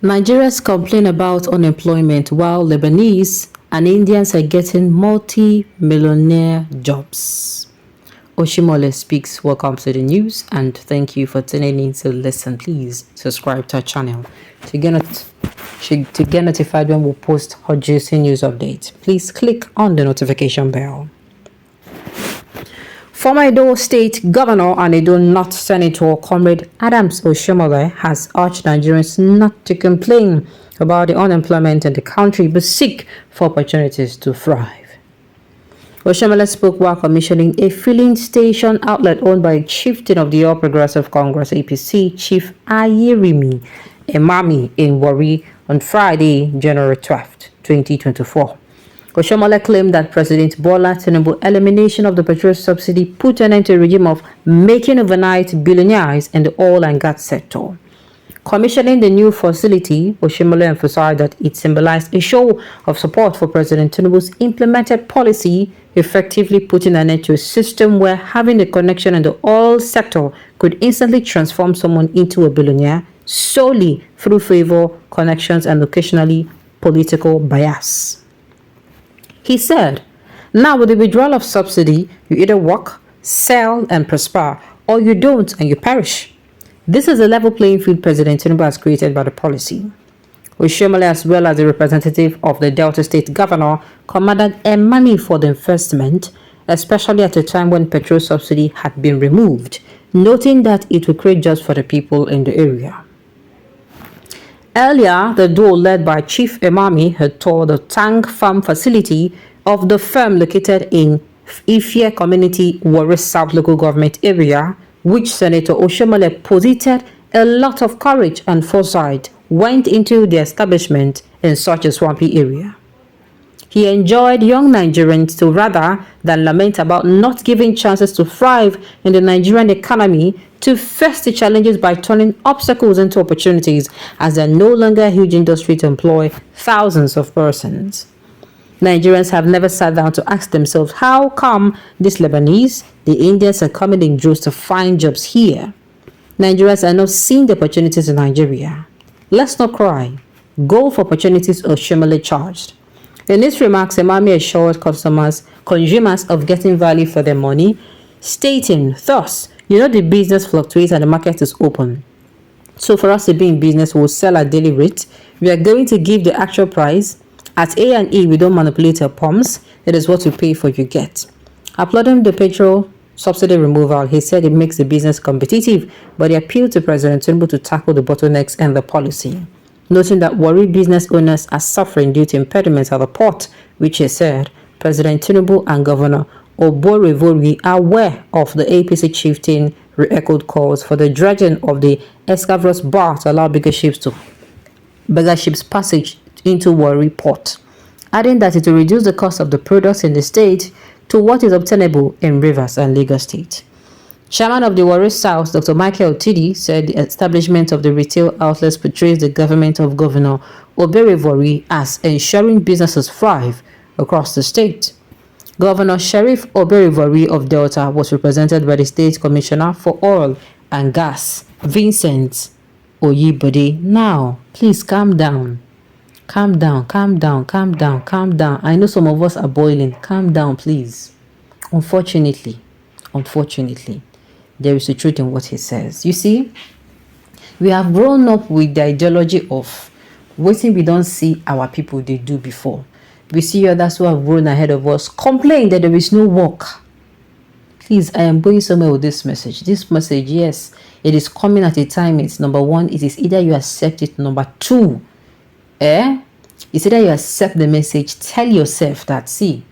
Nigerians complain about unemployment while Lebanese and Indians are getting multi-millionaire jobs. Oshiomole speaks. Welcome to the news and thank you for tuning in to listen. Please subscribe to our channel to get notified when we post hot juicy news updates. Please click on the notification bell. Former Edo State Governor and Edo North Senator Comrade Adams Oshiomole has urged Nigerians not to complain about the unemployment in the country but seek for opportunities to thrive. Oshiomole spoke while commissioning a filling station outlet owned by chieftain of the All Progressive Congress APC Chief Ayerimi Emami in Warri on Friday, January 12, 2024. Oshiomole claimed that President Bola Tinubu's elimination of the petrol subsidy put an end to a regime of making overnight billionaires in the oil and gas sector. Commissioning the new facility, Oshiomole emphasized that it symbolized a show of support for President Tinubu's implemented policy, effectively putting an end to a system where having a connection in the oil sector could instantly transform someone into a billionaire solely through favor, connections, and occasionally political bias. He said, now with the withdrawal of subsidy, you either work, sell, and prosper, or you don't and you perish. This is a level playing field President Tinubu has created by the policy. Oshiomole, as well as the representative of the Delta State Governor, commanded money for the investment, especially at a time when petrol subsidy had been removed, noting that it will create jobs for the people in the area. Earlier, the duo led by Chief Emami had toured the tank farm facility of the firm located in Ifie Community, Warri South local government area, which Senator Oshiomole posited a lot of courage and foresight went into the establishment in such a swampy area. He enjoyed young Nigerians to rather than lament about not giving chances to thrive in the Nigerian economy to face the challenges by turning obstacles into opportunities as there are no longer a huge industry to employ thousands of persons. Nigerians have never sat down to ask themselves how come these Lebanese, the Indians are coming in droves to find jobs here. Nigerians are not seeing the opportunities in Nigeria. Let's not cry. Go for opportunities, Oshiomole charged. In his remarks, Emami assured consumers of getting value for their money, stating, thus, the business fluctuates and the market is open. So for us to be in business, we'll sell at daily rate. We are going to give the actual price. At A&E, we don't manipulate our pumps. It is what you pay for, you get. Applauding the petrol subsidy removal, he said it makes the business competitive, but he appealed to President Tinubu to tackle the bottlenecks and the policy. Noting that Warri business owners are suffering due to impediments at the port, which he said President Tinubu and Governor Oborevori are aware of the APC chieftain re-echoed calls for the dredging of the Escavros bar to allow bigger ships passage into Warri port, adding that it will reduce the cost of the products in the state to what is obtainable in Rivers and Lagos State. Chairman of the Warri South, Dr. Michael Tidi, said the establishment of the retail outlets portrays the government of Governor Oborevori as ensuring businesses thrive across the state. Governor Sheriff Oborevori of Delta was represented by the State Commissioner for Oil and Gas, Vincent Oyibode. Now, please calm down. Calm down, calm down, calm down, calm down. I know some of us are boiling. Calm down, please. Unfortunately, there is a truth in what he says. You see, we have grown up with the ideology of waiting we don't see our people they do before. We see others who have grown ahead of us complain that there is no work. Please, I am going somewhere with this message. This message, yes, it is coming at a time. It's number one, it is either you accept it. Number two, it's either you accept the message, tell yourself that, see,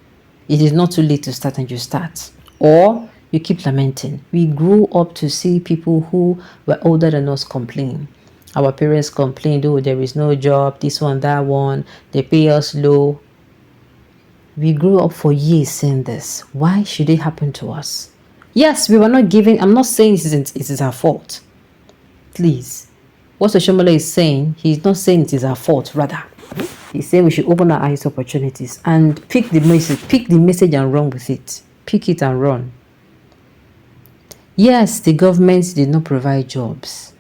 it is not too late to start and you start. Or you keep lamenting. We grew up to see people who were older than us complain. Our parents complained, oh, there is no job, this one, that one, they pay us low. We grew up for years saying this. Why should it happen to us? Yes, we were not giving. I'm not saying it is our fault. Please. What Oshiomole is saying, he's not saying it is our fault. Rather, he's saying we should open our eyes to opportunities and pick the message and run with it. Pick it and run. Yes, the government did not provide jobs.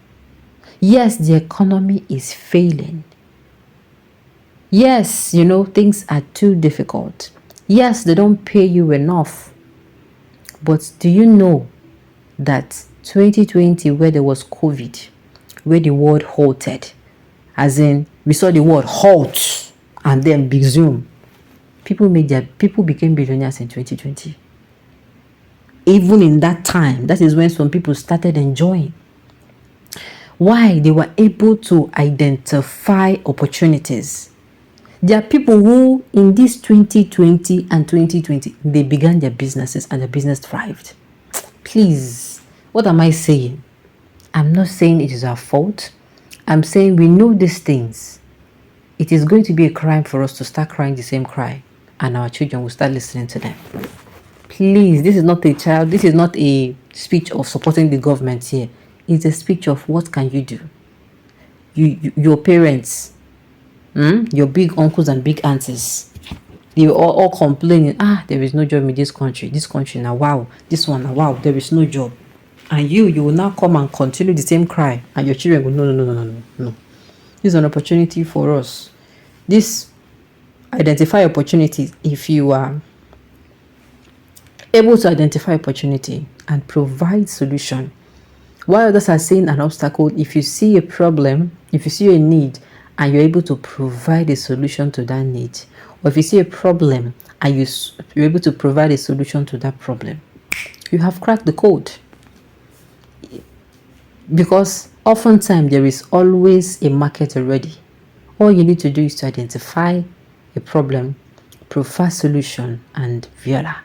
Yes, the economy is failing. Yes, things are too difficult. Yes, they don't pay you enough. But do you know that 2020, where there was COVID, where the world halted, as in we saw the word halt and then resume, people became billionaires in 2020. Even in that time, that is when some people started enjoying. Why? They were able to identify opportunities. There are people who in this 2020 and 2020, they began their businesses and the business thrived. Please, what am I saying? I'm not saying it is our fault. I'm saying we know these things. It is going to be a crime for us to start crying the same cry, and our children will start listening to them. Please, this is not a speech of supporting the government here. It's a speech of what can you do. Your parents, your big uncles and big aunties, they were all complaining, there is no job in this country now, wow, this one now, wow, there is no job. And you will now come and continue the same cry, and your children go, no. This is an opportunity for us. This identify opportunities. If you are able to identify opportunity and provide solution, while others are seeing an obstacle, if you see a problem, if you see a need, and you're able to provide a solution to that need, or if you see a problem and you're able to provide a solution to that problem, you have cracked the code. Because oftentimes there is always a market already. All you need to do is to identify a problem, provide solution, and voila.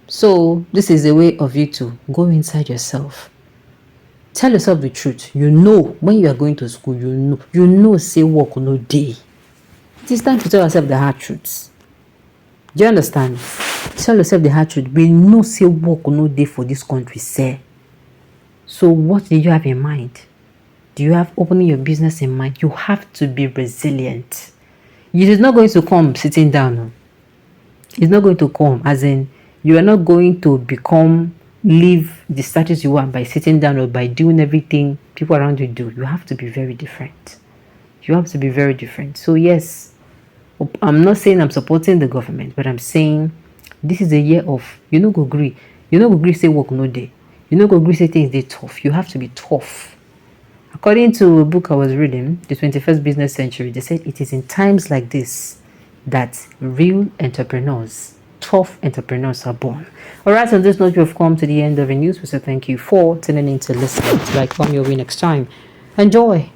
So this is a way of you to go inside yourself. Tell yourself the truth. When you are going to school, say work no day. It is time to tell yourself the hard truths. Do you understand? Tell yourself the hard truth. We know say work no day for this country, sir. So what do you have in mind? Do you have opening your business in mind? You have to be resilient. It is not going to come sitting down. It's not going to come as in you are not going to live the status you want by sitting down or by doing everything people around you do. You have to be very different. So yes, I'm not saying I'm supporting the government, but I'm saying this is a year of go agree. Go agree say work no day. Go agree say things they tough. You have to be tough. According to a book I was reading, The 21st Business Century, they said it is in times like this that real entrepreneurs, tough entrepreneurs are born. Alright, on this note, we've come to the end of the news. We say thank you for tuning in to listen. Till I come your way next time. Enjoy.